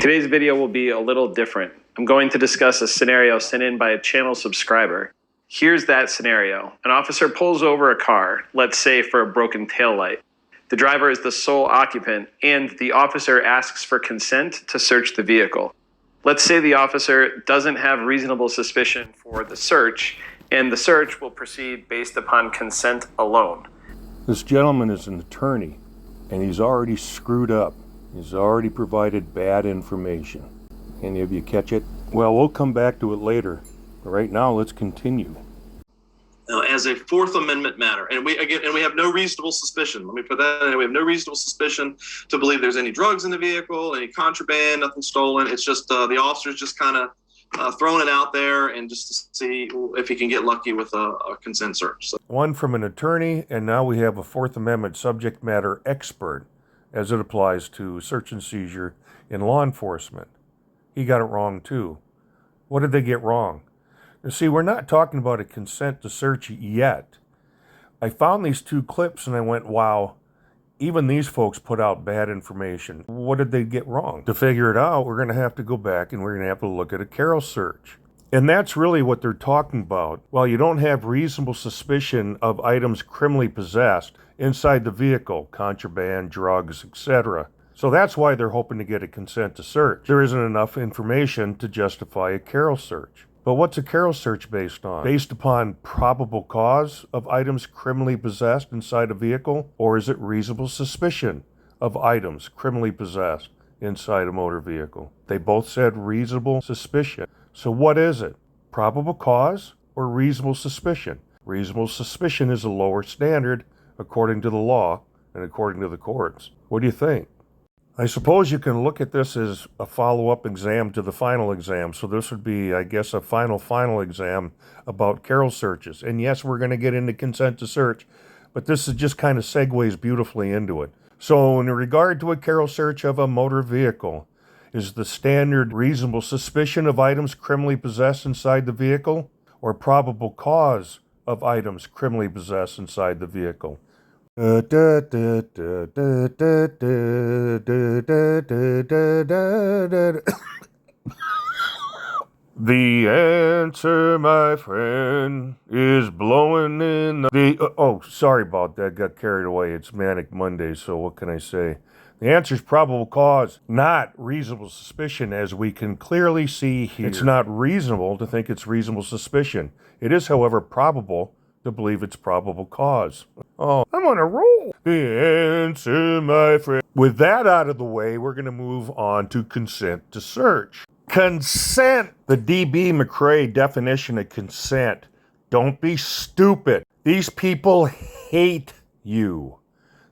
Today's video will be a little different. I'm going to discuss a scenario sent in by a channel subscriber. Here's that scenario. An officer pulls over a car, let's say for a broken taillight. The driver is the sole occupant, and the officer asks for consent to search the vehicle. Let's say the officer doesn't have reasonable suspicion for the search, and the search will proceed based upon consent alone. This gentleman is an attorney, and he's already screwed up. He's already provided bad information. Any of you catch it? Well, we'll come back to it later. But right now, let's continue. As a Fourth Amendment matter, and we have no reasonable suspicion. Let me put that in. We have no reasonable suspicion to believe there's any drugs in the vehicle, any contraband, nothing stolen. It's just the officer's just kind of throwing it out there and just to see if he can get lucky with a consent search. So. One from an attorney, and now we have a Fourth Amendment subject matter expert as it applies to search and seizure in law enforcement. He got it wrong too. What did they get wrong? You see, we're not talking about a consent to search yet. I found these two clips and I went, wow, even these folks put out bad information. What did they get wrong? To figure it out, we're going to have to go back and we're going to have to look at a CARROLL search. And that's really what they're talking about. While you don't have reasonable suspicion of items criminally possessed inside the vehicle, contraband, drugs, etc. So that's why they're hoping to get a consent to search. There isn't enough information to justify a CARROLL search. But what's a CARROLL search based on? Based upon probable cause of items criminally possessed inside a vehicle? Or is it reasonable suspicion of items criminally possessed inside a motor vehicle? They both said reasonable suspicion. So what is it? Probable cause or reasonable suspicion? Reasonable suspicion is a lower standard according to the law and according to the courts. What do you think? I suppose you can look at this as a follow-up exam to the final exam. So this would be, I guess, a final exam about CARROLL searches. And yes, we're going to get into consent to search, but this is just kind of segues beautifully into it. So in regard to a CARROLL search of a motor vehicle, is the standard reasonable suspicion of items criminally possessed inside the vehicle or probable cause of items criminally possessed inside the vehicle? The answer, my friend, is blowing in the... sorry about that. Got carried away. It's Manic Monday, so what can I say? The answer is probable cause, not reasonable suspicion, as we can clearly see here. It's not reasonable to think it's reasonable suspicion. It is, however, probable to believe it's probable cause. Oh, I'm on a roll. The answer, my friend. With that out of the way, we're going to move on to consent to search. Consent. The D.B. McCrae definition of consent. Don't be stupid. These people hate you.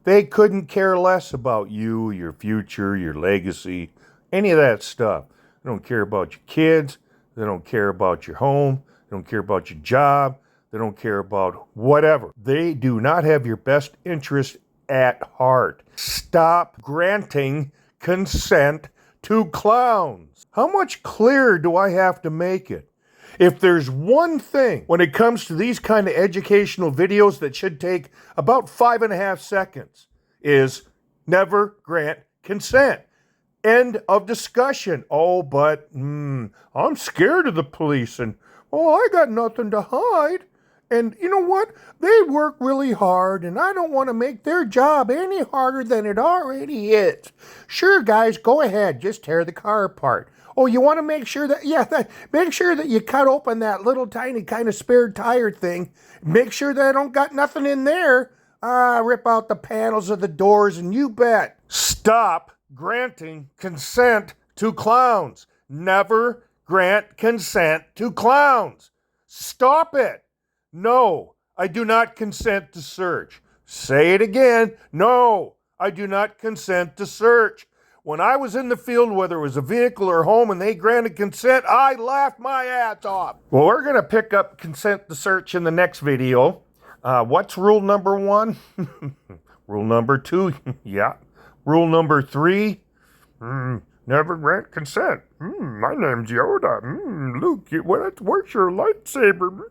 They couldn't care less about you, your future, your legacy, any of that stuff. They don't care about your kids. They don't care about your home. They don't care about your job. They don't care about whatever. They do not have your best interest at heart. Stop granting consent to clowns. How much clearer do I have to make it? If there's one thing when it comes to these kind of educational videos that should take about 5.5 seconds, is never grant consent. End of discussion. Oh, but I'm scared of the police and, I got nothing to hide. And you know what? They work really hard, and I don't want to make their job any harder than it already is. Sure, guys, go ahead. Just tear the car apart. Oh, you want to make sure that, make sure that you cut open that little tiny kind of spare tire thing. Make sure that I don't got nothing in there. Rip out the panels of the doors, and you bet. Stop granting consent to clowns. Never grant consent to clowns. Stop it. No, I do not consent to search. Say it again. No, I do not consent to search. When I was in the field, whether it was a vehicle or home, and they granted consent, I laughed my ass off. Well, we're going to pick up consent to search in the next video. What's rule number 1? Rule number 2, yeah. Rule number 3, never grant consent. My name's Yoda. Luke, where's your lightsaber?